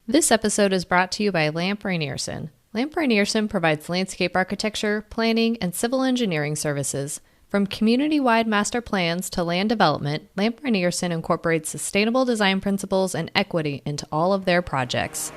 This episode is brought to you by Lamp Rainierson. Lamp Rainierson provides landscape architecture, planning, and civil engineering services. From community-wide master plans to land development, Lamp Rainierson incorporates sustainable design principles and equity into all of their projects.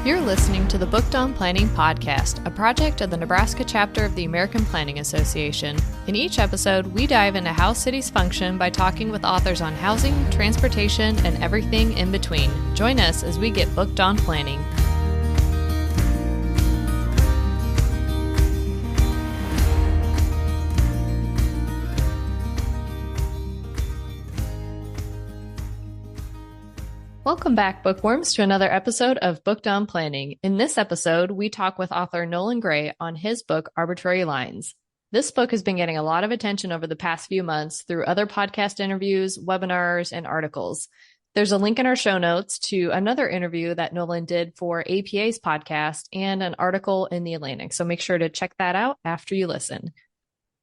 You're listening to the Booked on Planning podcast, a project of the Nebraska chapter of the American Planning Association. In each episode, we dive into how cities function by talking with authors on housing, transportation, and everything in between. Join us as we get booked on planning. Welcome back, bookworms, to another episode of Booked on Planning. In this episode, we talk with author Nolan Gray on his book, Arbitrary Lines. This book has been getting a lot of attention over the past few months through other podcast interviews, webinars, and articles. There's a link in our show notes to another interview that Nolan did for APA's podcast and an article in The Atlantic, so make sure to check that out after you listen.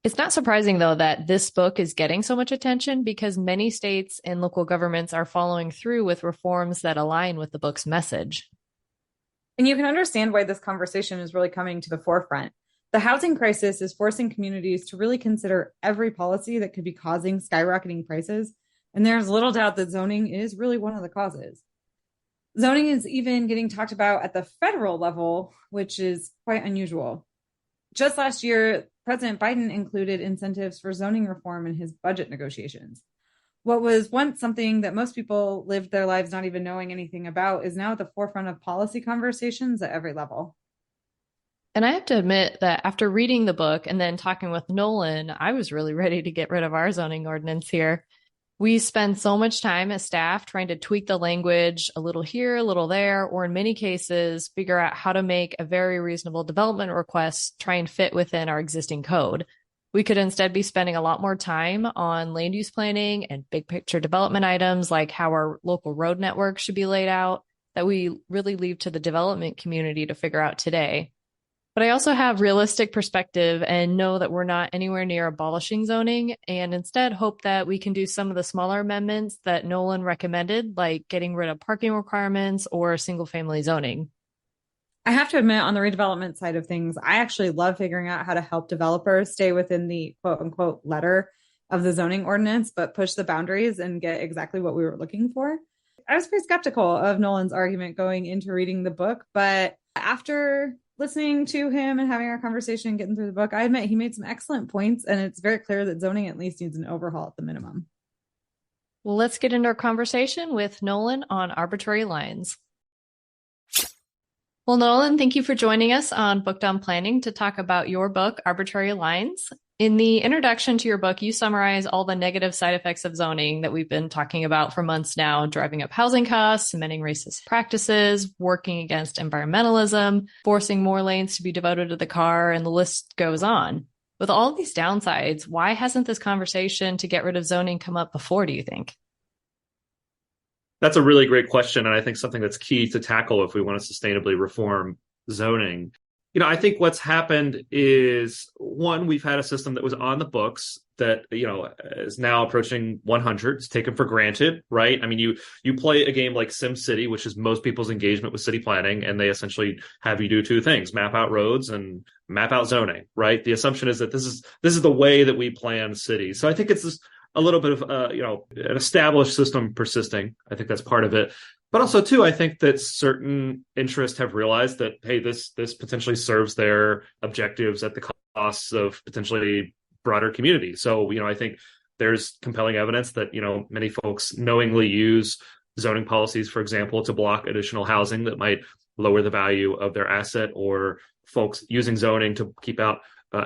It's not surprising, though, that this book is getting so much attention because many states and local governments are following through with reforms that align with the book's message. And you can understand why this conversation is really coming to the forefront. The housing crisis is forcing communities to really consider every policy that could be causing skyrocketing prices. And there's little doubt that zoning is really one of the causes. Zoning is even getting talked about at the federal level, which is quite unusual. Just last year, President Biden included incentives for zoning reform in his budget negotiations. What was once something that most people lived their lives not even knowing anything about is now at the forefront of policy conversations at every level. And I have to admit that after reading the book and then talking with Nolan, I was really ready to get rid of our zoning ordinance here. We spend so much time as staff trying to tweak the language a little here, a little there, or in many cases, figure out how to make a very reasonable development request try and fit within our existing code. We could instead be spending a lot more time on land use planning and big picture development items like how our local road network should be laid out that we really leave to the development community to figure out today. But I also have realistic perspective and know that we're not anywhere near abolishing zoning and instead hope that we can do some of the smaller amendments that Nolan recommended, like getting rid of parking requirements or single family zoning. I have to admit, on the redevelopment side of things, I actually love figuring out how to help developers stay within the quote unquote letter of the zoning ordinance, but push the boundaries and get exactly what we were looking for. I was pretty skeptical of Nolan's argument going into reading the book, but after listening to him and having our conversation and getting through the book, I admit he made some excellent points, and it's very clear that zoning at least needs an overhaul at the minimum. Well, let's get into our conversation with Nolan on Arbitrary Lines. Well, Nolan, thank you for joining us on Booked on Planning to talk about your book, Arbitrary Lines. In the introduction to your book, you summarize all the negative side effects of zoning that we've been talking about for months now, driving up housing costs, cementing racist practices, working against environmentalism, forcing more lanes to be devoted to the car, and the list goes on. With all these downsides, why hasn't this conversation to get rid of zoning come up before, do you think? That's a really great question, and I think something that's key to tackle if we want to sustainably reform zoning. I think what's happened is, one, we've had a system that was on the books that, is now approaching 100. It's taken for granted, right? I mean, you play a game like SimCity, which is most people's engagement with city planning, and they essentially have you do two things: map out roads and map out zoning, right? The assumption is that this is the way that we plan cities. So I think it's a little bit of, an established system persisting. I think that's part of it. But also, too, I think that certain interests have realized that, hey, this potentially serves their objectives at the costs of potentially broader communities. So, I think there's compelling evidence that, many folks knowingly use zoning policies, for example, to block additional housing that might lower the value of their asset, or folks using zoning to keep out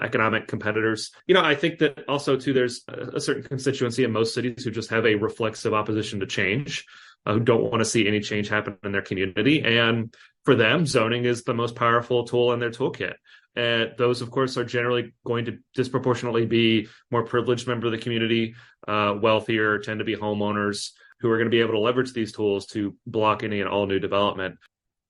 economic competitors. I think that also, too, there's a certain constituency in most cities who just have a reflexive opposition to change, who don't want to see any change happen in their community. And for them, zoning is the most powerful tool in their toolkit. And those, of course, are generally going to disproportionately be more privileged members of the community, wealthier, tend to be homeowners who are going to be able to leverage these tools to block any and all new development.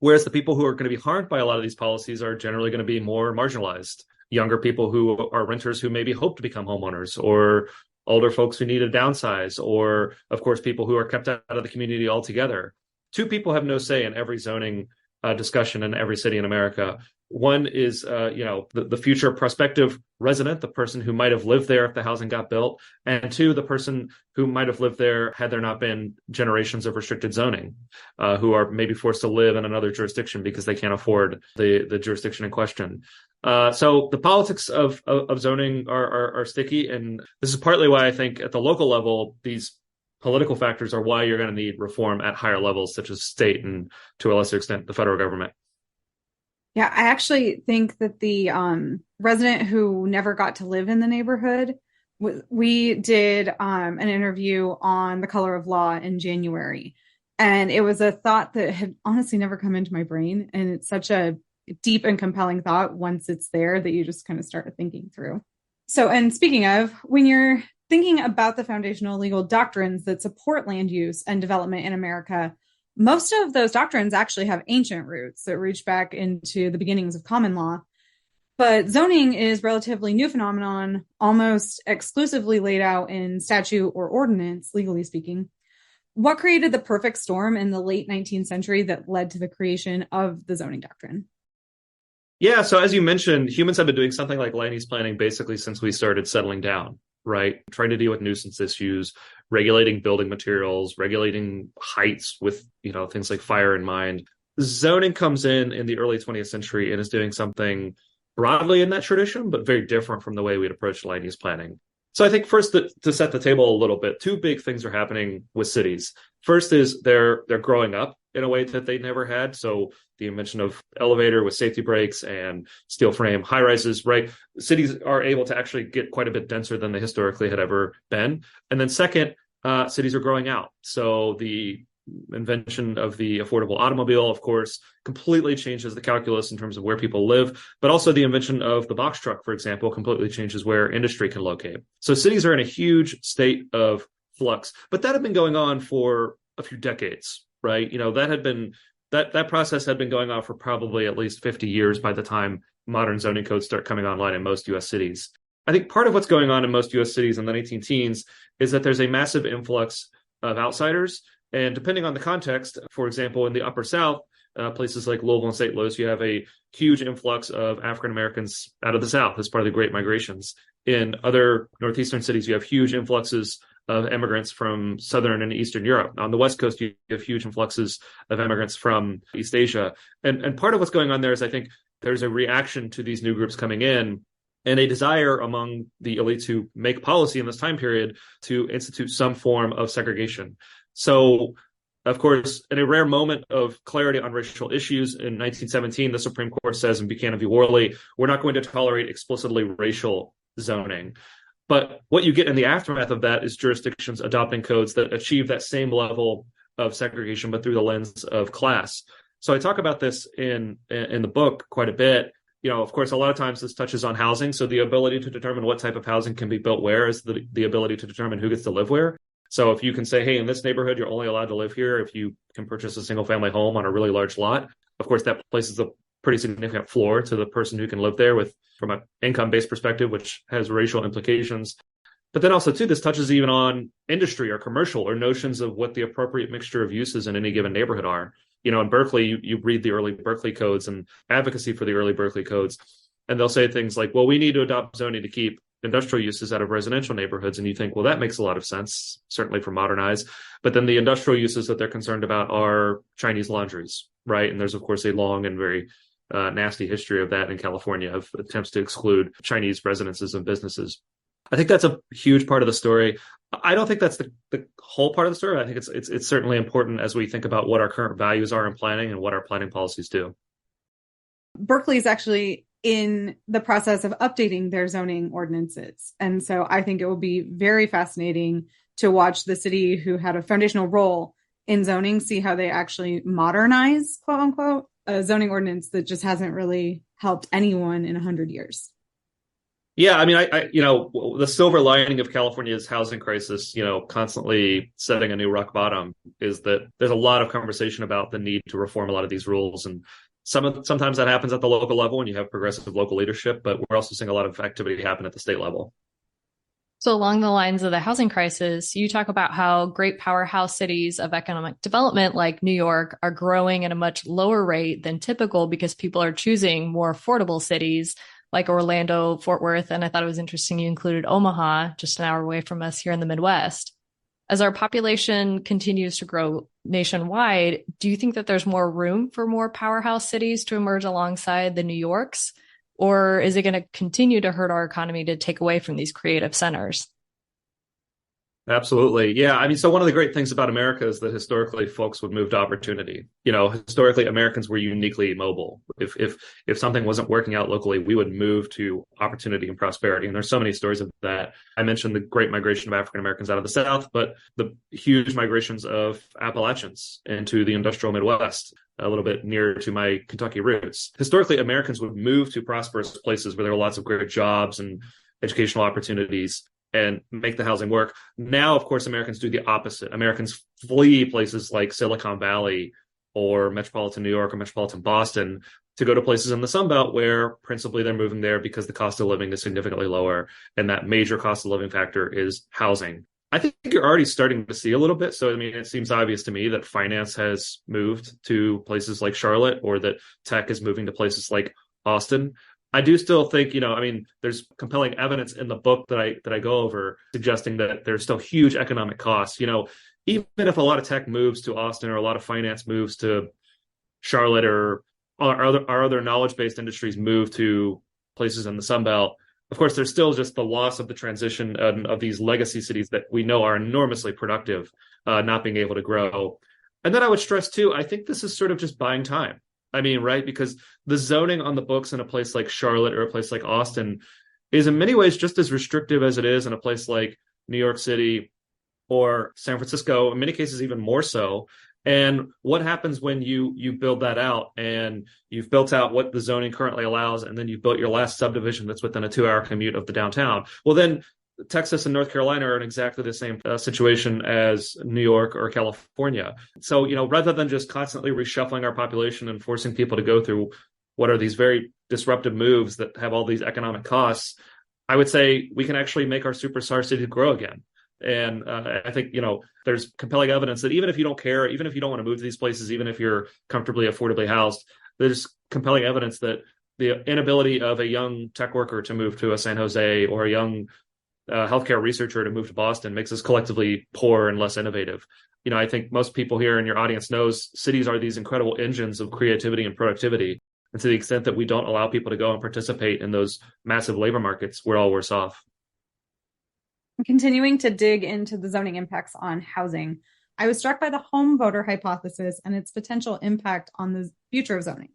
Whereas the people who are going to be harmed by a lot of these policies are generally going to be more marginalized. younger people who are renters who maybe hope to become homeowners, or older folks who need to downsize, or, of course, people who are kept out of the community altogether. Two people have no say in every zoning discussion in every city in America. One is, the future prospective resident, the person who might have lived there if the housing got built, and two, the person who might have lived there had there not been generations of restricted zoning, who are maybe forced to live in another jurisdiction because they can't afford the jurisdiction in question. So the politics of zoning are sticky, and this is partly why I think at the local level, these political factors are why you're going to need reform at higher levels, such as state and, to a lesser extent, the federal government. Yeah, I actually think that the resident who never got to live in the neighborhood, we did an interview on the color of law in January. And it was a thought that had honestly never come into my brain. And it's such a deep and compelling thought once it's there that you just kind of start thinking through. So, and speaking of, when you're thinking about the foundational legal doctrines that support land use and development in America, most of those doctrines actually have ancient roots that reach back into the beginnings of common law. But zoning is a relatively new phenomenon, almost exclusively laid out in statute or ordinance, legally speaking. What created the perfect storm in the late 19th century that led to the creation of the zoning doctrine? Yeah, so as you mentioned, humans have been doing something like land use planning basically since we started settling down, right? Trying to deal with nuisance issues, regulating building materials, regulating heights with, things like fire in mind. Zoning comes in the early 20th century and is doing something broadly in that tradition, but very different from the way we'd approach land use planning. So I think first to set the table a little bit, two big things are happening with cities. First is they're growing up in a way that they never had. So the invention of elevator with safety brakes and steel frame high rises, right? Cities are able to actually get quite a bit denser than they historically had ever been. And then second, cities are growing out. So the invention of the affordable automobile, of course, completely changes the calculus in terms of where people live, but also the invention of the box truck, for example, completely changes where industry can locate. So cities are in a huge state of flux, but that had been going on for a few decades, right? That process had been going on for probably at least 50 years by the time modern zoning codes start coming online in most US cities. I think part of what's going on in most US cities in the 19 teens is that there's a massive influx of outsiders. And depending on the context, for example, in the Upper South, places like Louisville and St. Louis, you have a huge influx of African Americans out of the South as part of the Great Migrations. In other Northeastern cities, you have huge influxes of immigrants from Southern and Eastern Europe. On the West Coast, you have huge influxes of immigrants from East Asia. And part of what's going on there is I think there's a reaction to these new groups coming in and a desire among the elites who make policy in this time period to institute some form of segregation. So, of course, in a rare moment of clarity on racial issues in 1917, the Supreme Court says in Buchanan v. Worley, we're not going to tolerate explicitly racial zoning. But what you get in the aftermath of that is jurisdictions adopting codes that achieve that same level of segregation, but through the lens of class. So I talk about this in the book quite a bit. Of course, a lot of times this touches on housing. So the ability to determine what type of housing can be built where is the ability to determine who gets to live where. So if you can say, hey, in this neighborhood, you're only allowed to live here if you can purchase a single family home on a really large lot. Of course, that places a pretty significant floor to the person who can live there from an income-based perspective, which has racial implications. But then also, too, this touches even on industry or commercial or notions of what the appropriate mixture of uses in any given neighborhood are. In Berkeley, you read the early Berkeley codes and advocacy for the early Berkeley codes, and they'll say things like, well, we need to adopt zoning to keep industrial uses out of residential neighborhoods. And you think, well, that makes a lot of sense, certainly for Modernize. But then the industrial uses that they're concerned about are Chinese laundries, right? And there's, of course, a long and very nasty history of that in California of attempts to exclude Chinese residences and businesses. I think that's a huge part of the story. I don't think that's the whole part of the story. I think it's certainly important as we think about what our current values are in planning and what our planning policies do. Berkeley is actually in the process of updating their zoning ordinances. And so I think it will be very fascinating to watch the city who had a foundational role in zoning, see how they actually modernize, quote unquote, a zoning ordinance that just hasn't really helped anyone in 100 years. Yeah, I mean, I the silver lining of California's housing crisis, constantly setting a new rock bottom is that there's a lot of conversation about the need to reform a lot of these rules. And Sometimes that happens at the local level when you have progressive local leadership, but we're also seeing a lot of activity happen at the state level. So along the lines of the housing crisis, you talk about how great powerhouse cities of economic development like New York are growing at a much lower rate than typical because people are choosing more affordable cities like Orlando, Fort Worth, and I thought it was interesting you included Omaha, just an hour away from us here in the Midwest. As our population continues to grow nationwide, do you think that there's more room for more powerhouse cities to emerge alongside the New Yorks? Or is it going to continue to hurt our economy to take away from these creative centers? Absolutely. Yeah. I mean, so one of the great things about America is that historically folks would move to opportunity. Historically Americans were uniquely mobile. If something wasn't working out locally, we would move to opportunity and prosperity. And there's so many stories of that. I mentioned the great migration of African Americans out of the South, but the huge migrations of Appalachians into the industrial Midwest, a little bit near to my Kentucky roots. Historically, Americans would move to prosperous places where there were lots of great jobs and educational opportunities and make the housing work. Now, of course, Americans do the opposite. Americans flee places like Silicon Valley or metropolitan New York or metropolitan Boston to go to places in the Sun Belt where principally they're moving there because the cost of living is significantly lower. And that major cost of living factor is housing. I think you're already starting to see a little bit. So, I mean, it seems obvious to me that finance has moved to places like Charlotte or that tech is moving to places like Austin. I do still think, there's compelling evidence in the book that I go over suggesting that there's still huge economic costs. Even if a lot of tech moves to Austin or a lot of finance moves to Charlotte or our other knowledge-based industries move to places in the Sun Belt, of course, there's still just the loss of the transition of these legacy cities that we know are enormously productive, not being able to grow. And then I would stress, too, I think this is sort of just buying time. I mean, right? Because the zoning on the books in a place like Charlotte or a place like Austin is in many ways just as restrictive as it is in a place like New York City or San Francisco, in many cases even more so. And what happens when you build that out and you've built out what the zoning currently allows, and then you've built your last subdivision that's within a 2-hour commute of the downtown? Well, then Texas and North Carolina are in exactly the same situation as New York or California. So, rather than just constantly reshuffling our population and forcing people to go through what are these very disruptive moves that have all these economic costs, I would say we can actually make our superstar city grow again. And I think, there's compelling evidence that even if you don't care, even if you don't want to move to these places, even if you're comfortably, affordably housed, there's compelling evidence that the inability of a young tech worker to move to a San Jose or a young healthcare researcher to move to Boston makes us collectively poor and less innovative. I think most people here in your audience knows cities are these incredible engines of creativity and productivity. And to the extent that we don't allow people to go and participate in those massive labor markets, we're all worse off. Continuing to dig into the zoning impacts on housing, I was struck by the home voter hypothesis and its potential impact on the future of zoning.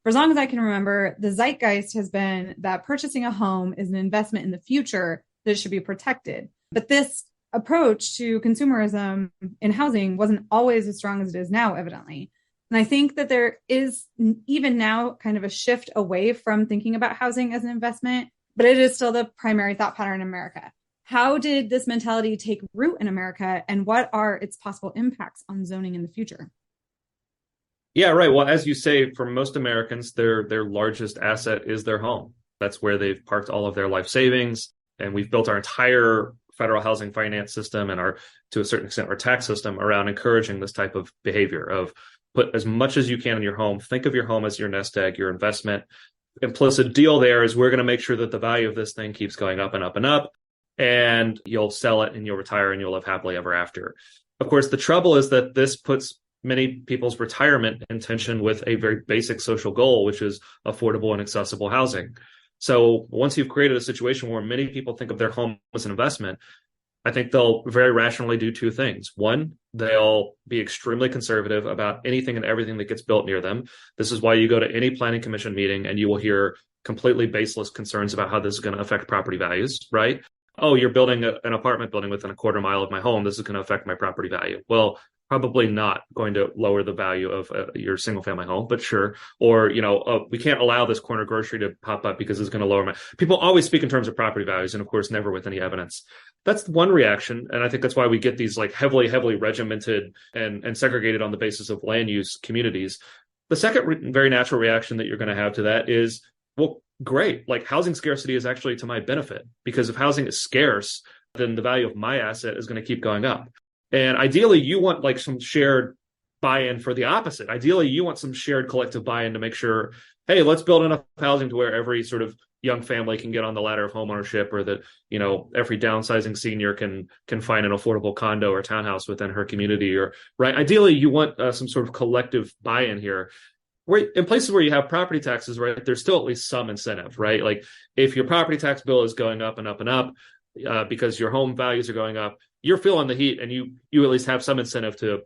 For as long as I can remember, the zeitgeist has been that purchasing a home is an investment in the future that should be protected. But this approach to consumerism in housing wasn't always as strong as it is now, evidently. And I think that there is even now kind of a shift away from thinking about housing as an investment, but it is still the primary thought pattern in America. How did this mentality take root in America, and what are its possible impacts on zoning in the future? Yeah, right. Well, as you say, for most Americans, their largest asset is their home. That's where they've parked all of their life savings. And we've built our entire federal housing finance system and to a certain extent, our tax system around encouraging this type of behavior of put as much as you can in your home. Think of your home as your nest egg, your investment. Implicit deal there is we're going to make sure that the value of this thing keeps going up and up and up. And you'll sell it and you'll retire and you'll live happily ever after. Of course, the trouble is that this puts many people's retirement in tension with a very basic social goal, which is affordable and accessible housing. So once you've created a situation where many people think of their home as an investment, I think they'll very rationally do two things. One, they'll be extremely conservative about anything and everything that gets built near them. This is why you go to any planning commission meeting and you will hear completely baseless concerns about how this is going to affect property values, right? Oh, you're building an apartment building within a quarter mile of my home. This is going to affect my property value. Well, probably not going to lower the value of your single family home, but sure. Or, we can't allow this corner grocery to pop up because it's going to lower people always speak in terms of property values. And of course, never with any evidence. That's one reaction. And I think that's why we get these like heavily regimented and segregated on the basis of land use communities. The second very natural reaction that you're going to have to that is, well, great. Like housing scarcity is actually to my benefit, because if housing is scarce, then the value of my asset is going to keep going up. And ideally, you want like some shared buy-in for the opposite. Ideally, you want some shared collective buy-in to make sure, hey, let's build enough housing to where every sort of young family can get on the ladder of homeownership, or that, you know, every downsizing senior can find an affordable condo or townhouse within her community. Or right, ideally, you want some sort of collective buy-in here. Where in places where you have property taxes, right, there's still at least some incentive, right? Like if your property tax bill is going up and up and up because your home values are going up, you're feeling the heat, and you at least have some incentive to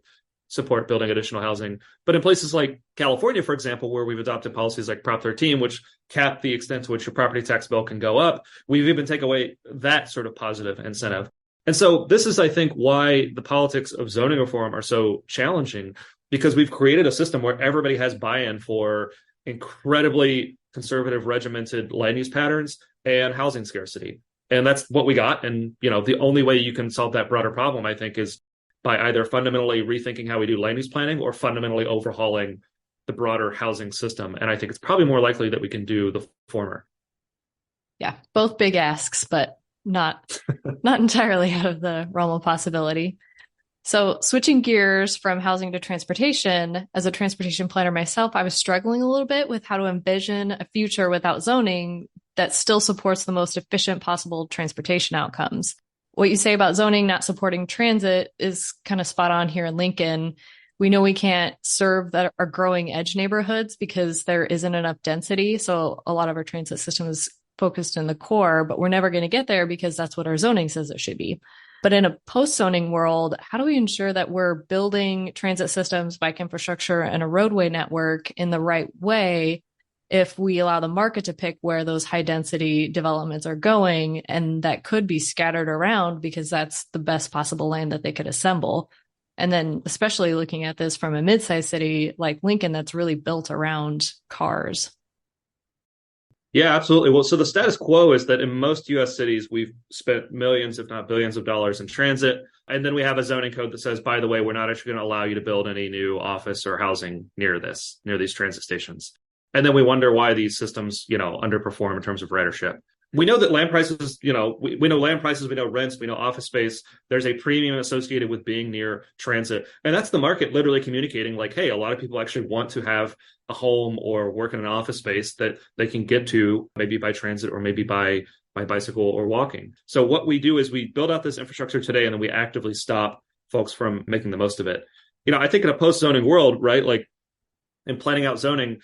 support building additional housing. But in places like California, for example, where we've adopted policies like Prop 13, which cap the extent to which your property tax bill can go up, we've even taken away that sort of positive incentive. And so this is, I think, why the politics of zoning reform are so challenging, because we've created a system where everybody has buy-in for incredibly conservative, regimented land use patterns and housing scarcity. And that's what we got. And, you know, the only way you can solve that broader problem, I think, is by either fundamentally rethinking how we do land use planning or fundamentally overhauling the broader housing system. And I think it's probably more likely that we can do the former. Yeah, both big asks, but not entirely out of the realm of possibility. So switching gears from housing to transportation, as a transportation planner myself, I was struggling a little bit with how to envision a future without zoning that still supports the most efficient possible transportation outcomes. What you say about zoning not supporting transit is kind of spot on here in Lincoln. We know we can't serve our growing edge neighborhoods because there isn't enough density. So a lot of our transit system is focused in the core, but we're never going to get there because that's what our zoning says it should be. But in a post-zoning world, how do we ensure that we're building transit systems, bike infrastructure, and a roadway network in the right way if we allow the market to pick where those high density developments are going? And that could be scattered around because that's the best possible land that they could assemble. And then especially looking at this from a mid-sized city like Lincoln that's really built around cars. Yeah, absolutely. Well, so the status quo is that in most U.S. cities, we've spent millions, if not billions of dollars in transit. And then we have a zoning code that says, by the way, we're not actually going to allow you to build any new office or housing near these transit stations. And then we wonder why these systems, you know, underperform in terms of ridership. We know that land prices, you know, we know land prices, we know rents, we know office space. There's a premium associated with being near transit. And that's the market literally communicating like, hey, a lot of people actually want to have a home or work in an office space that they can get to maybe by transit or maybe by bicycle or walking. So what we do is we build out this infrastructure today, and then we actively stop folks from making the most of it. You know, I think in a post-zoning world, right, like in planning out zoning,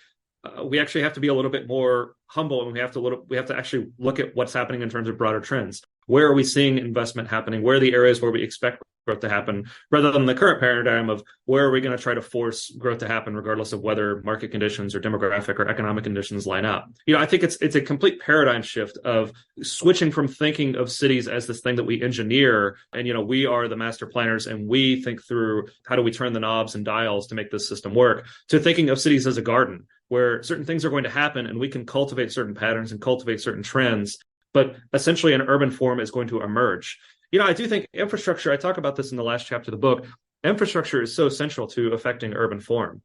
we actually have to be a little bit more humble, and we have to actually look at what's happening in terms of broader trends. Where are we seeing investment happening? Where are the areas where we expect growth to happen, rather than the current paradigm of where are we going to try to force growth to happen regardless of whether market conditions or demographic or economic conditions line up. You know, I think it's a complete paradigm shift of switching from thinking of cities as this thing that we engineer and, you know, we are the master planners and we think through how do we turn the knobs and dials to make this system work, to thinking of cities as a garden where certain things are going to happen and we can cultivate certain patterns and cultivate certain trends, but essentially an urban form is going to emerge. You know, I do think infrastructure, I talk about this in the last chapter of the book, infrastructure is so central to affecting urban form.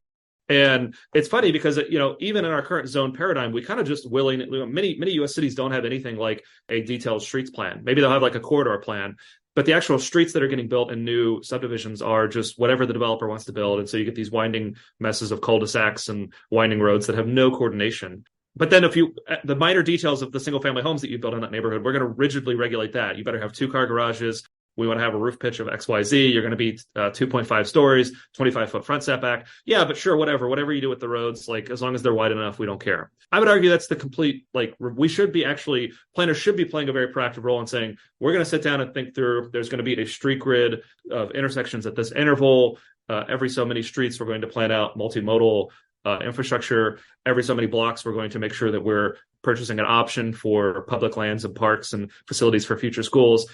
And it's funny because, you know, even in our current zone paradigm, we kind of just many U.S. cities don't have anything like a detailed streets plan. Maybe they'll have like a corridor plan, but the actual streets that are getting built in new subdivisions are just whatever the developer wants to build. And so you get these winding messes of cul-de-sacs and winding roads that have no coordination. But then the minor details of the single family homes that you build in that neighborhood, we're going to rigidly regulate that. You better have 2-car garages. We want to have a roof pitch of XYZ. You're going to be 2.5 stories, 25-foot front setback. Yeah, but sure, whatever you do with the roads, like as long as they're wide enough, we don't care. I would argue that's the complete, like planners should be playing a very proactive role in saying, we're going to sit down and think through, there's going to be a street grid of intersections at this interval. Every so many streets, we're going to plan out multimodal infrastructure. Every so many blocks, we're going to make sure that we're purchasing an option for public lands and parks and facilities for future schools.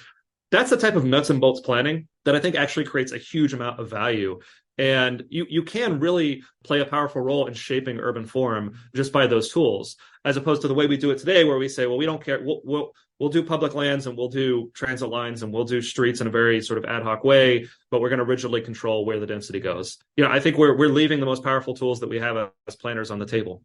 That's the type of nuts and bolts planning that I think actually creates a huge amount of value. And you can really play a powerful role in shaping urban form just by those tools, as opposed to the way we do it today, where we say, well, we don't care. We'll do public lands and we'll do transit lines and we'll do streets in a very sort of ad hoc way, but we're going to rigidly control where the density goes. I think we're leaving the most powerful tools that we have as planners on the table.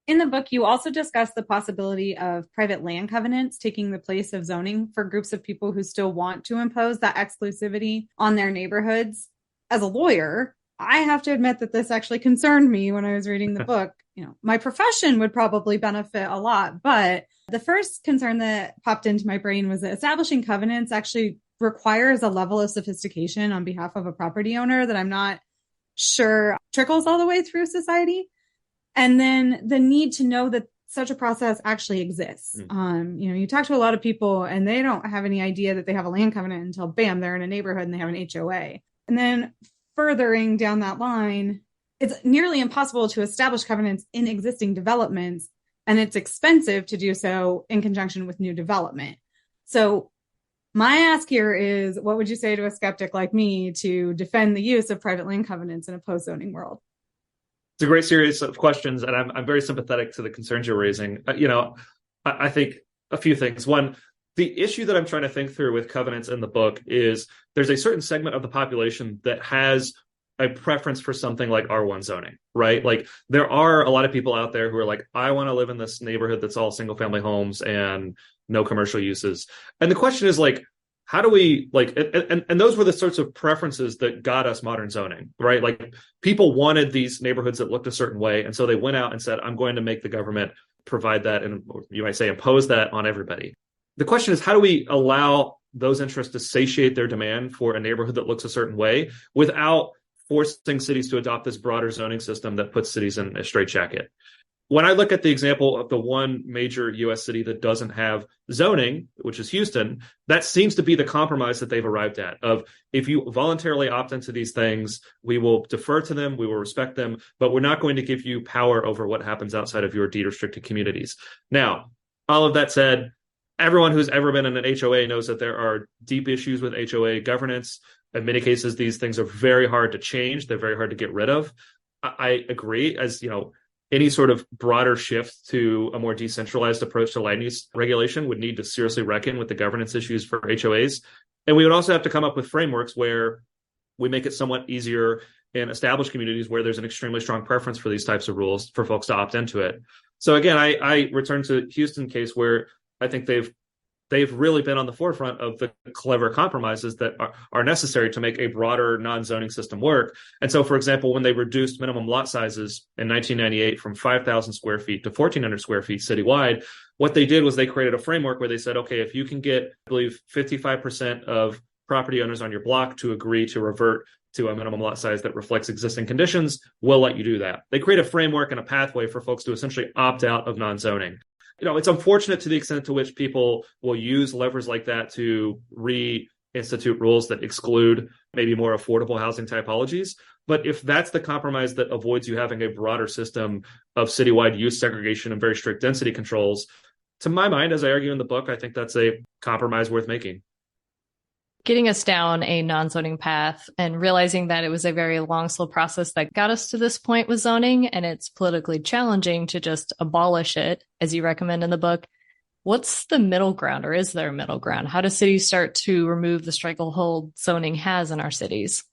In the book, you also discuss the possibility of private land covenants taking the place of zoning for groups of people who still want to impose that exclusivity on their neighborhoods. As a lawyer, I have to admit that this actually concerned me when I was reading the book. My profession would probably benefit a lot, but the first concern that popped into my brain was that establishing covenants actually requires a level of sophistication on behalf of a property owner that I'm not sure trickles all the way through society. And then the need to know that such a process actually exists. You talk to a lot of people and they don't have any idea that they have a land covenant until bam, they're in a neighborhood and they have an HOA. And then furthering down that line, it's nearly impossible to establish covenants in existing developments, and it's expensive to do so in conjunction with new development. So my ask here is, what would you say to a skeptic like me to defend the use of private land covenants in a post-zoning world? It's a great series of questions, and I'm very sympathetic to the concerns you're raising. I think a few things. One, the issue that I'm trying to think through with covenants in the book is there's a certain segment of the population that has a preference for something like R1 zoning, right? Like there are a lot of people out there who are like, I want to live in this neighborhood that's all single family homes and no commercial uses. And the question is like, how do we and those were the sorts of preferences that got us modern zoning, right? Like people wanted these neighborhoods that looked a certain way. And so they went out and said, I'm going to make the government provide that. And you might say impose that on everybody. The question is, how do we allow those interests to satiate their demand for a neighborhood that looks a certain way without forcing cities to adopt this broader zoning system that puts cities in a straitjacket? When I look at the example of the one major U.S. city that doesn't have zoning, which is Houston, that seems to be the compromise that they've arrived at of if you voluntarily opt into these things, we will defer to them, we will respect them, but we're not going to give you power over what happens outside of your deed restricted communities. Now, all of that said, everyone who's ever been in an HOA knows that there are deep issues with HOA governance. In many cases, these things are very hard to change. They're very hard to get rid of. I agree, as any sort of broader shift to a more decentralized approach to land use regulation would need to seriously reckon with the governance issues for HOAs. And we would also have to come up with frameworks where we make it somewhat easier in established communities where there's an extremely strong preference for these types of rules for folks to opt into it. So again, I return to Houston case where I think they've really been on the forefront of the clever compromises that are necessary to make a broader non-zoning system work. And so, for example, when they reduced minimum lot sizes in 1998 from 5,000 square feet to 1,400 square feet citywide, what they did was they created a framework where they said, okay, if you can get, I believe, 55% of property owners on your block to agree to revert to a minimum lot size that reflects existing conditions, we'll let you do that. They create a framework and a pathway for folks to essentially opt out of non-zoning. It's unfortunate to the extent to which people will use levers like that to reinstitute rules that exclude maybe more affordable housing typologies. But if that's the compromise that avoids you having a broader system of citywide use segregation and very strict density controls, to my mind, as I argue in the book, I think that's a compromise worth making. Getting us down a non-zoning path and realizing that it was a very long, slow process that got us to this point with zoning, and it's politically challenging to just abolish it, as you recommend in the book. What's the middle ground, or is there a middle ground? How do cities start to remove the stranglehold zoning has in our cities?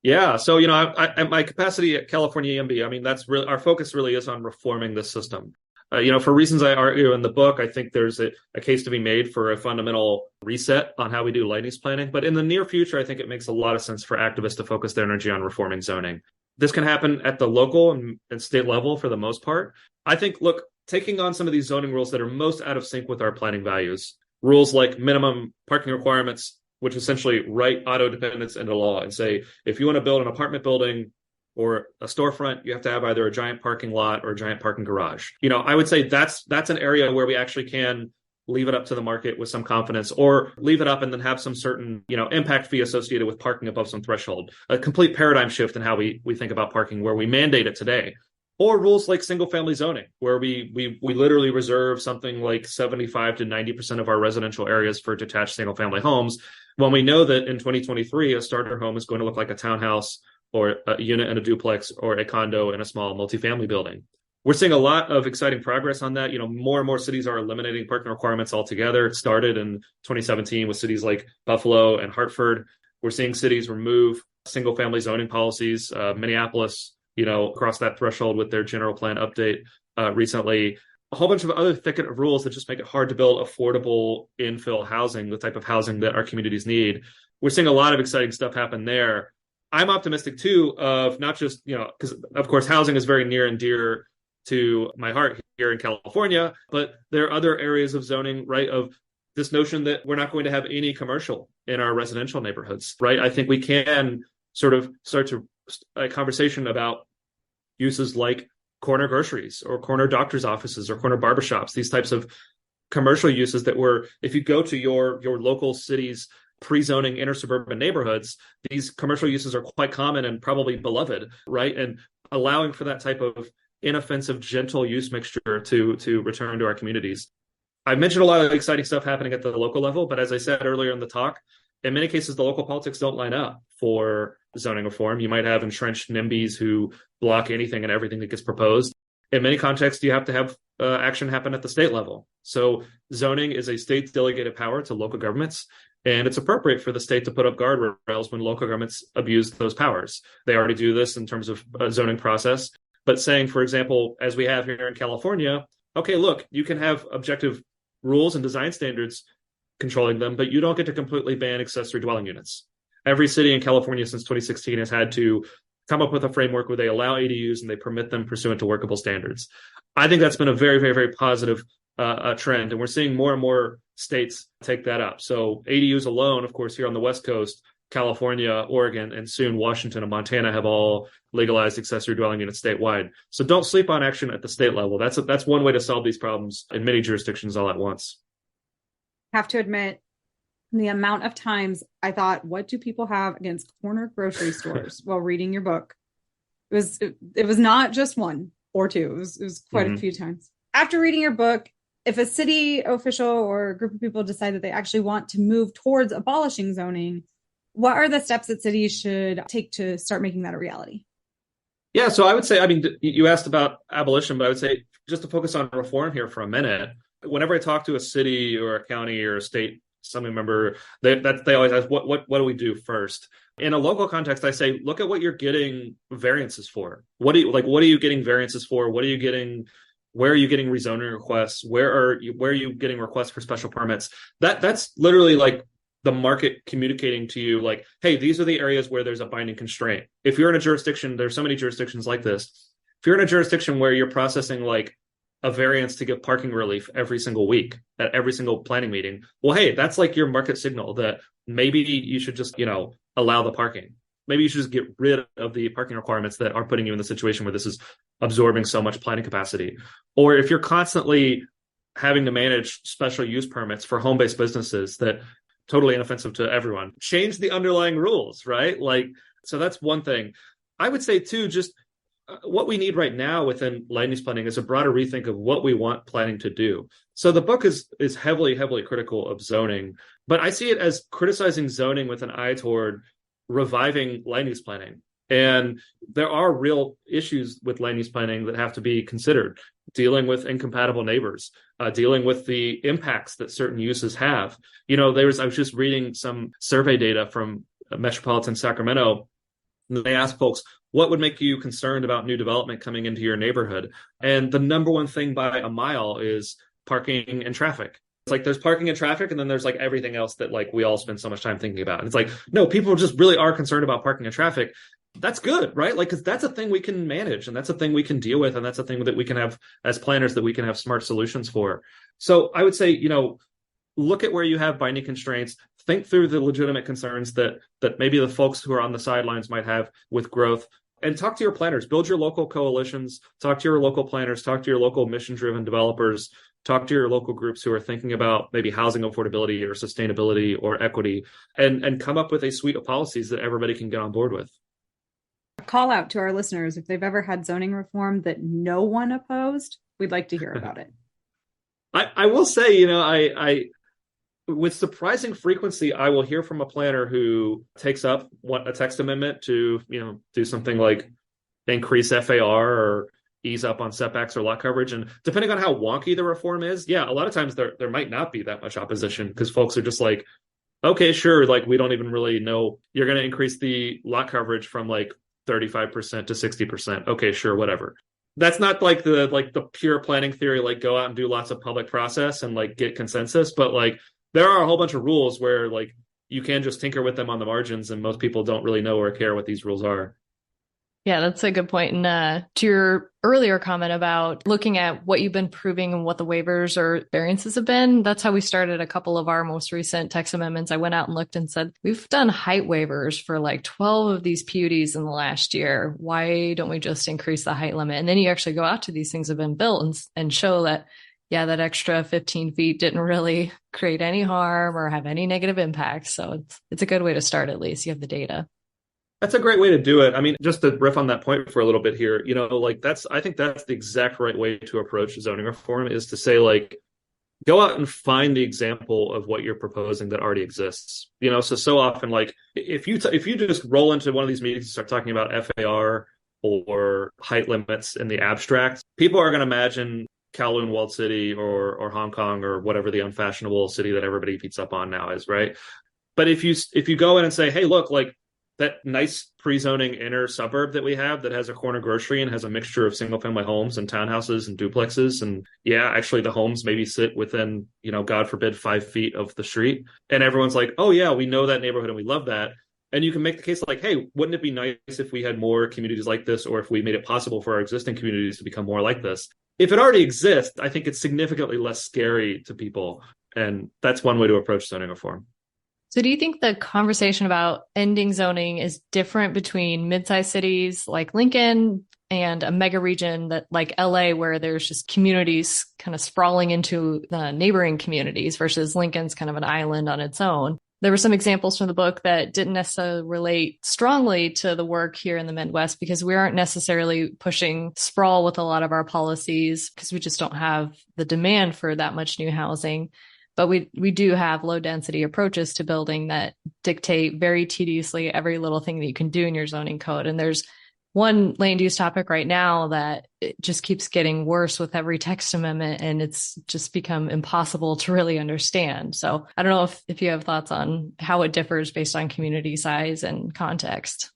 Yeah, so at my capacity at California EMB, I mean, that's really our focus really is on reforming this system. For reasons I argue in the book, I think there's a case to be made for a fundamental reset on how we do land use planning. But in the near future, I think it makes a lot of sense for activists to focus their energy on reforming zoning. This can happen at the local and state level for the most part. I think, look, taking on some of these zoning rules that are most out of sync with our planning values, rules like minimum parking requirements, which essentially write auto dependence into law and say, if you want to build an apartment building or a storefront, you have to have either a giant parking lot or a giant parking garage. I would say that's an area where we actually can leave it up to the market with some confidence, or leave it up and then have some certain, impact fee associated with parking above some threshold. A complete paradigm shift in how we think about parking, where we mandate it today. Or rules like single family zoning, where we literally reserve something like 75 to 90% of our residential areas for detached single family homes, when we know that in 2023 a starter home is going to look like a townhouse or a unit in a duplex or a condo in a small multifamily building. We're seeing a lot of exciting progress on that. More and more cities are eliminating parking requirements altogether. It started in 2017 with cities like Buffalo and Hartford. We're seeing cities remove single family zoning policies. Minneapolis, crossed that threshold with their general plan update recently. A whole bunch of other thicket of rules that just make it hard to build affordable infill housing, the type of housing that our communities need. We're seeing a lot of exciting stuff happen there. I'm optimistic too of not just, because of course housing is very near and dear to my heart here in California, but there are other areas of zoning, right, of this notion that we're not going to have any commercial in our residential neighborhoods, right? I think we can sort of start to a conversation about uses like corner groceries or corner doctor's offices or corner barbershops, these types of commercial uses that were, if you go to your local city's pre-zoning inner suburban neighborhoods, these commercial uses are quite common and probably beloved, right? And allowing for that type of inoffensive, gentle use mixture to return to our communities. I mentioned a lot of exciting stuff happening at the local level, but as I said earlier in the talk, in many cases, the local politics don't line up for zoning reform. You might have entrenched NIMBYs who block anything and everything that gets proposed. In many contexts, you have to have action happen at the state level. So zoning is a state delegated power to local governments, and it's appropriate for the state to put up guardrails when local governments abuse those powers. They already do this in terms of zoning process. But saying, for example, as we have here in California, okay, look, you can have objective rules and design standards controlling them, but you don't get to completely ban accessory dwelling units. Every city in California since 2016 has had to come up with a framework where they allow ADUs and they permit them pursuant to workable standards. I think that's been a very, very, very positive trend, and we're seeing more and more states take that up. So ADUs alone, of course, here on the West Coast, California, Oregon, and soon Washington and Montana have all legalized accessory dwelling units statewide. So don't sleep on action at the state level. That's one way to solve these problems in many jurisdictions all at once. Have to admit, the amount of times I thought, what do people have against corner grocery stores while reading your book? It was not just one or two. It was quite a few times. After reading your book, if a city official or a group of people decide that they actually want to move towards abolishing zoning, what are the steps that cities should take to start making that a reality? Yeah, so I would say, you asked about abolition, but I would say just to focus on reform here for a minute. Whenever I talk to a city or a county or a state assembly member, they always ask, what do we do first? In a local context, I say, look at what you're getting variances for. What are you getting variances for? Where are you getting rezoning requests? Where are you getting requests for special permits? That's literally like the market communicating to you, like, hey, these are the areas where there's a binding constraint. If you're in a jurisdiction, there's so many jurisdictions like this. If you're in a jurisdiction where you're processing like a variance to get parking relief every single week at every single planning meeting, well, hey, that's like your market signal that maybe you should just, allow the parking. Maybe you should just get rid of the parking requirements that are putting you in the situation where this is absorbing so much planning capacity. Or if you're constantly having to manage special use permits for home-based businesses that totally inoffensive to everyone, change the underlying rules, right? So that's one thing. I would say too, just what we need right now within land use planning is a broader rethink of what we want planning to do. So the book is heavily, heavily critical of zoning, but I see it as criticizing zoning with an eye toward reviving land use planning. And there are real issues with land use planning that have to be considered, dealing with incompatible neighbors, dealing with the impacts that certain uses have. I was just reading some survey data from Metropolitan Sacramento. They asked folks, what would make you concerned about new development coming into your neighborhood? And the number one thing by a mile is parking and traffic. It's like there's parking and traffic, and then there's like everything else that like we all spend so much time thinking about. And it's like, no, people just really are concerned about parking and traffic. That's good, right? Like, because that's a thing we can manage, and that's a thing we can deal with, and that's a thing that we can have as planners that we can have smart solutions for. So I would say, look at where you have binding constraints, think through the legitimate concerns that maybe the folks who are on the sidelines might have with growth, and talk to your planners, build your local coalitions, talk to your local planners, talk to your local mission-driven developers, talk to your local groups who are thinking about maybe housing affordability or sustainability or equity, and come up with a suite of policies that everybody can get on board with. call out to our listeners. If they've ever had zoning reform that no one opposed, we'd like to hear about it. I will say, I with surprising frequency, I will hear from a planner who takes up a text amendment to, do something like increase FAR or ease up on setbacks or lot coverage. And depending on how wonky the reform is, a lot of times there might not be that much opposition because folks are just like, okay, sure, like we don't even really know. You're going to increase the lot coverage from like 35% to 60%. Okay, sure, whatever. That's not like the pure planning theory, like go out and do lots of public process and like get consensus, but like there are a whole bunch of rules where like you can just tinker with them on the margins and most people don't really know or care what these rules are. Yeah, that's a good point. And to your earlier comment about looking at what you've been proving and what the waivers or variances have been, that's how we started a couple of our most recent text amendments. I went out and looked and said, we've done height waivers for like 12 of these PUDs in the last year. Why don't we just increase the height limit? And then you actually go out to these things have been built and show that, that extra 15 feet didn't really create any harm or have any negative impact. So it's a good way to start, at least. You have the data. That's a great way to do it. I mean, just to riff on that point for a little bit here, I think that's the exact right way to approach zoning reform is to say, like, go out and find the example of what you're proposing that already exists. So often, like, if you just roll into one of these meetings and start talking about FAR or height limits in the abstract, people are going to imagine Kowloon walled city or Hong Kong or whatever the unfashionable city that everybody beats up on now is, right? But if you go in and say, hey, look, like, that nice pre-zoning inner suburb that we have that has a corner grocery and has a mixture of single-family homes and townhouses and duplexes. And actually the homes maybe sit within, God forbid, 5 feet of the street. And everyone's like, oh yeah, we know that neighborhood and we love that. And you can make the case like, hey, wouldn't it be nice if we had more communities like this, or if we made it possible for our existing communities to become more like this? If it already exists, I think it's significantly less scary to people. And that's one way to approach zoning reform. So do you think the conversation about ending zoning is different between mid-sized cities like Lincoln and a mega region that like LA, where there's just communities kind of sprawling into the neighboring communities versus Lincoln's kind of an island on its own? There were some examples from the book that didn't necessarily relate strongly to the work here in the Midwest because we aren't necessarily pushing sprawl with a lot of our policies because we just don't have the demand for that much new housing. But we do have low density approaches to building that dictate very tediously every little thing that you can do in your zoning code. And there's one land use topic right now that it just keeps getting worse with every text amendment, and it's just become impossible to really understand. So I don't know if you have thoughts on how it differs based on community size and context.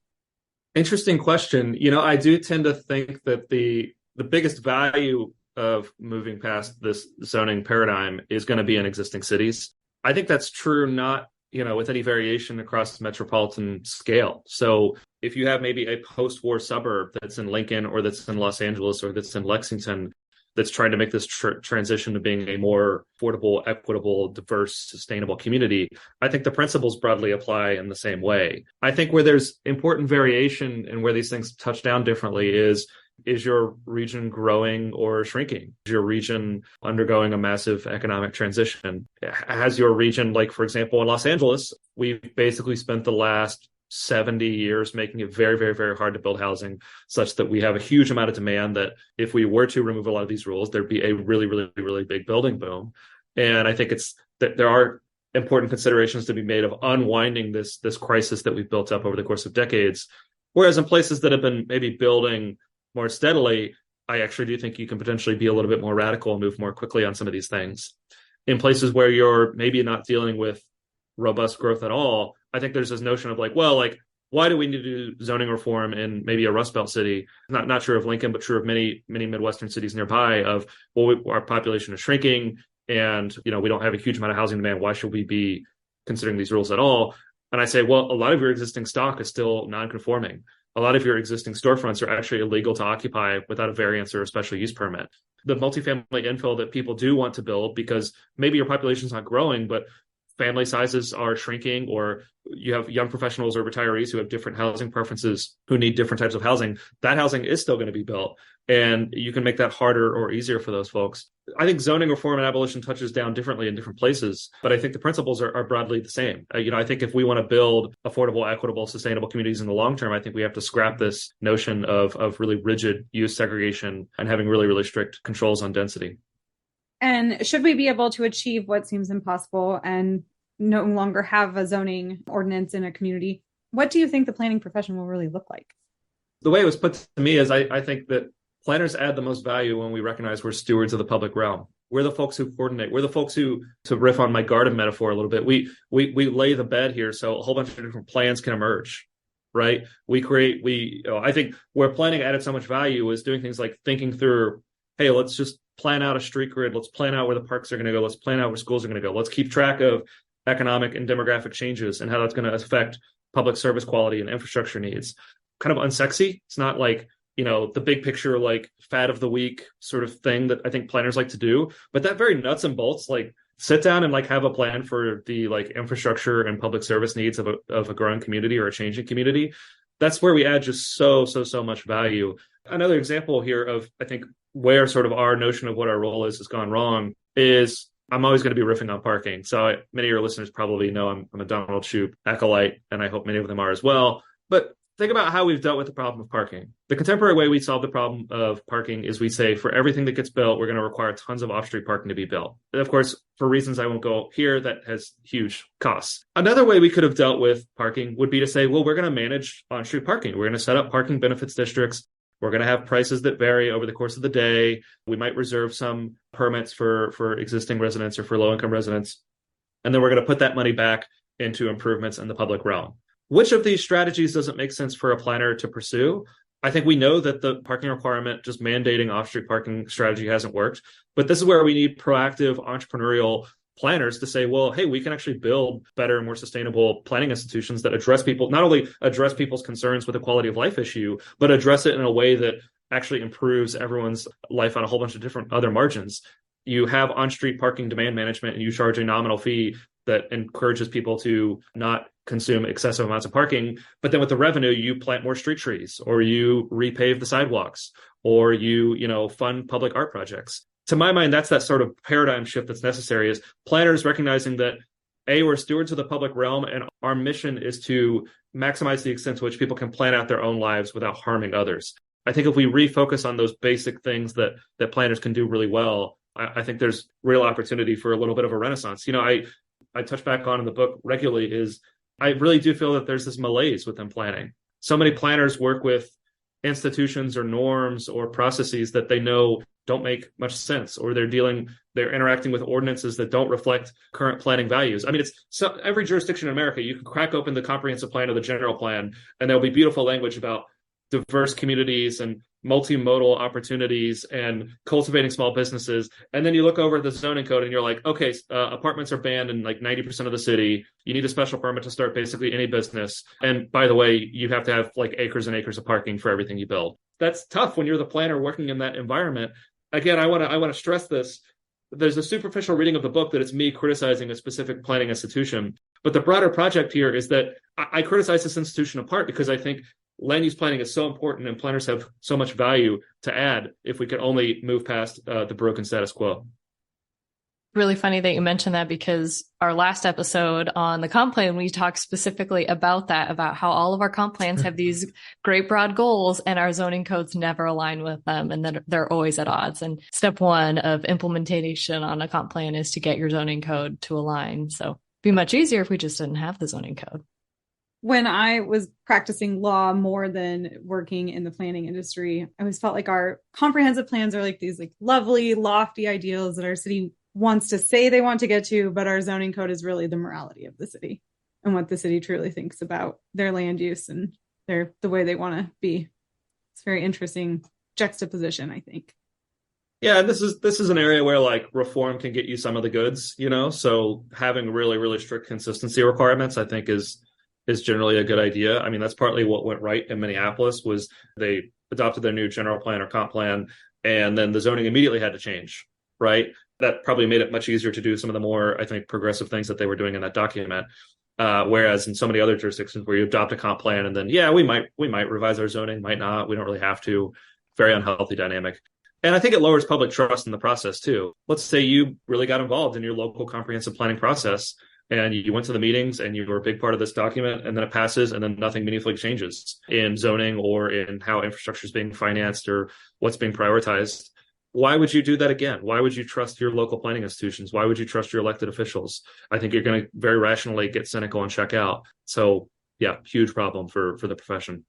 Interesting question. I do tend to think that the biggest value of moving past this zoning paradigm is going to be in existing cities. I think that's true, not, with any variation across the metropolitan scale. So if you have maybe a post-war suburb that's in Lincoln or that's in Los Angeles or that's in Lexington, that's trying to make this transition to being a more affordable, equitable, diverse, sustainable community, I think the principles broadly apply in the same way. I think where there's important variation and where these things touch down differently is your region growing or shrinking? Is your region undergoing a massive economic transition? Has your region, like, for example, in Los Angeles, we've basically spent the last 70 years making it very, very, very hard to build housing, such that we have a huge amount of demand that if we were to remove a lot of these rules, there'd be a really, really, really big building boom. And I think it's that there are important considerations to be made of unwinding this crisis that we've built up over the course of decades. Whereas in places that have been maybe building more steadily, I actually do think you can potentially be a little bit more radical and move more quickly on some of these things. In places where you're maybe not dealing with robust growth at all, I think there's this notion of like, well, like, why do we need to do zoning reform in maybe a Rust Belt city? Not true of Lincoln, but true of many, many Midwestern cities nearby of, well, our population is shrinking and, we don't have a huge amount of housing demand. Why should we be considering these rules at all? And I say, well, a lot of your existing stock is still non-conforming. A lot of your existing storefronts are actually illegal to occupy without a variance or a special use permit. The multifamily infill that people do want to build, because maybe your population is not growing, but family sizes are shrinking, or you have young professionals or retirees who have different housing preferences who need different types of housing, that housing is still going to be built. And you can make that harder or easier for those folks. I think zoning reform and abolition touches down differently in different places, but I think the principles are broadly the same. I think if we want to build affordable, equitable, sustainable communities in the long term, I think we have to scrap this notion of really rigid use segregation and having really, really strict controls on density. And should we be able to achieve what seems impossible and no longer have a zoning ordinance in a community, what do you think the planning profession will really look like? The way it was put to me is I think that planners add the most value when we recognize we're stewards of the public realm. We're the folks who coordinate. We're the folks who, to riff on my garden metaphor a little bit, we lay the bed here so a whole bunch of different plans can emerge, right? I think where planning added so much value was doing things like thinking through, hey, let's just plan out a street grid. Let's plan out where the parks are going to go. Let's plan out where schools are going to go. Let's keep track of economic and demographic changes and how that's going to affect public service quality and infrastructure needs. Kind of unsexy. It's not like, the big picture, like fad of the week sort of thing that I think planners like to do, but that very nuts and bolts, like sit down and like have a plan for the like infrastructure and public service needs of a growing community or a changing community. That's where we add just so much value. Another example here of, I think, where sort of our notion of what our role is has gone wrong is I'm always going to be riffing on parking. So many of your listeners probably know I'm a Donald Shoup acolyte, and I hope many of them are as well. But think about how we've dealt with the problem of parking. The contemporary way we solve the problem of parking is we say for everything that gets built, we're going to require tons of off-street parking to be built. And of course, for reasons I won't go here, that has huge costs. Another way we could have dealt with parking would be to say, well, we're going to manage on-street parking. We're going to set up parking benefits districts. We're going to have prices that vary over the course of the day. We might reserve some permits for existing residents or for low-income residents. And then we're going to put that money back into improvements in the public realm. Which of these strategies doesn't make sense for a planner to pursue? I think we know that the parking requirement, just mandating off-street parking strategy hasn't worked. But this is where we need proactive entrepreneurial planners to say, well, hey, we can actually build better and more sustainable planning institutions that address not only address people's concerns with a quality of life issue, but address it in a way that actually improves everyone's life on a whole bunch of different other margins. You have on-street parking demand management and you charge a nominal fee that encourages people to not consume excessive amounts of parking. But then with the revenue, you plant more street trees, or you repave the sidewalks, or you fund public art projects. To my mind, that's that sort of paradigm shift that's necessary, is planners recognizing that we're stewards of the public realm, and our mission is to maximize the extent to which people can plan out their own lives without harming others. I think if we refocus on those basic things that planners can do really well, I think there's real opportunity for a little bit of a renaissance. I touch back on in the book regularly is I really do feel that there's this malaise within planning. So many planners work with institutions or norms or processes that they know don't make much sense, or they're interacting with ordinances that don't reflect current planning values. I mean, every jurisdiction in America, you can crack open the comprehensive plan or the general plan, and there'll be beautiful language about diverse communities and multimodal opportunities and cultivating small businesses. And then you look over at the zoning code and you're like, okay, apartments are banned in like 90% of the city. You need a special permit to start basically any business. And by the way, you have to have like acres and acres of parking for everything you build. That's tough when you're the planner working in that environment. Again, I want to stress this. There's a superficial reading of the book that it's me criticizing a specific planning institution. But the broader project here is that I criticize this institution in part because I think land use planning is so important and planners have so much value to add if we could only move past the broken status quo. Really funny that you mentioned that, because our last episode on the comp plan, we talked specifically about that, about how all of our comp plans have these great broad goals and our zoning codes never align with them, and that they're always at odds. And step one of implementation on a comp plan is to get your zoning code to align. So it'd be much easier if we just didn't have the zoning code. When I was practicing law more than working in the planning industry, I always felt like our comprehensive plans are like these like lovely, lofty ideals that our city wants to say they want to get to, but our zoning code is really the morality of the city and what the city truly thinks about their land use and the way they want to be. It's a very interesting juxtaposition, I think. Yeah, this is an area where like reform can get you some of the goods, so having really, really strict consistency requirements, I think is generally a good idea. I mean, that's partly what went right in Minneapolis was they adopted their new general plan or comp plan, and then the zoning immediately had to change, right? That probably made it much easier to do some of the more, I think, progressive things that they were doing in that document. Whereas in so many other jurisdictions where you adopt a comp plan and then, we might revise our zoning, might not, we don't really have to. very unhealthy dynamic. And I think it lowers public trust in the process too. Let's say you really got involved in your local comprehensive planning process and you went to the meetings and you were a big part of this document, and then it passes and then nothing meaningfully changes in zoning or in how infrastructure is being financed or what's being prioritized. Why would you do that again? Why would you trust your local planning institutions? Why would you trust your elected officials? I think you're going to very rationally get cynical and check out. So yeah, huge problem for the profession.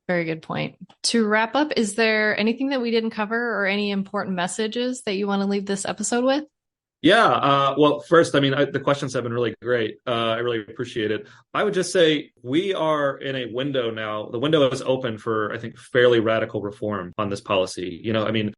Very good point. To wrap up, is there anything that we didn't cover or any important messages that you want to leave this episode with? Yeah. Well, first, I mean, the questions have been really great. I really appreciate it. I would just say we are in a window now. The window is open for, I think, fairly radical reform on this policy. I mean,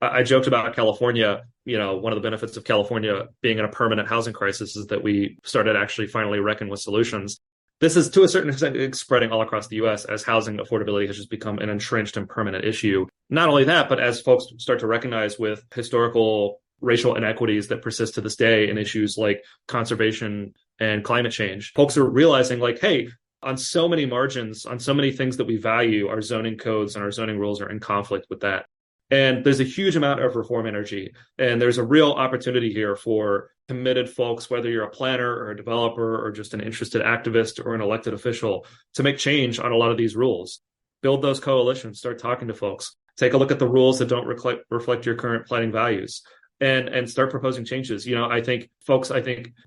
I joked about California. One of the benefits of California being in a permanent housing crisis is that we started actually finally reckon with solutions. This is to a certain extent spreading all across the U.S. as housing affordability has just become an entrenched and permanent issue. Not only that, but as folks start to recognize with historical racial inequities that persist to this day in issues like conservation and climate change, folks are realizing like, hey, on so many margins, on so many things that we value, our zoning codes and our zoning rules are in conflict with that. And there's a huge amount of reform energy. And there's a real opportunity here for committed folks, whether you're a planner or a developer or just an interested activist or an elected official, to make change on a lot of these rules. Build those coalitions, start talking to folks, take a look at the rules that don't reflect your current planning values, and start proposing changes. I think folks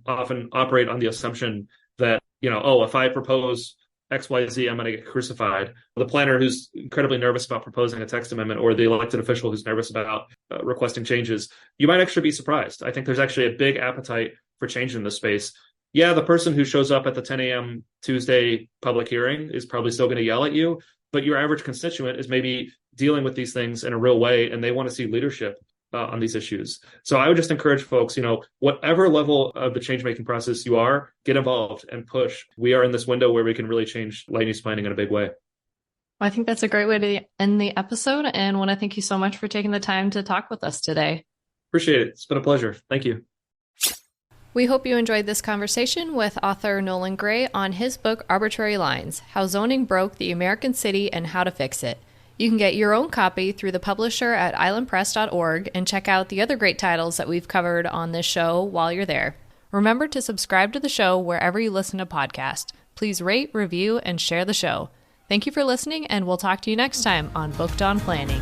often operate on the assumption that, if I propose XYZ, I'm going to get crucified. The planner who's incredibly nervous about proposing a text amendment, or the elected official who's nervous about requesting changes, you might actually be surprised. I think there's actually a big appetite for change in this space. Yeah, the person who shows up at the 10 a.m. Tuesday public hearing is probably still going to yell at you, but your average constituent is maybe dealing with these things in a real way, and they want to see leadership on these issues. So I would just encourage folks, whatever level of the change-making process you are, get involved and push. We are in this window where we can really change land use planning in a big way. Well, I think that's a great way to end the episode, and want to thank you so much for taking the time to talk with us today. Appreciate it. It's been a pleasure. Thank you. We hope you enjoyed this conversation with author Nolan Gray on his book, Arbitrary Lines: How Zoning Broke the American City and How to Fix It. You can get your own copy through the publisher at islandpress.org and check out the other great titles that we've covered on this show while you're there. Remember to subscribe to the show wherever you listen to podcasts. Please rate, review, and share the show. Thank you for listening, and we'll talk to you next time on Booked on Planning.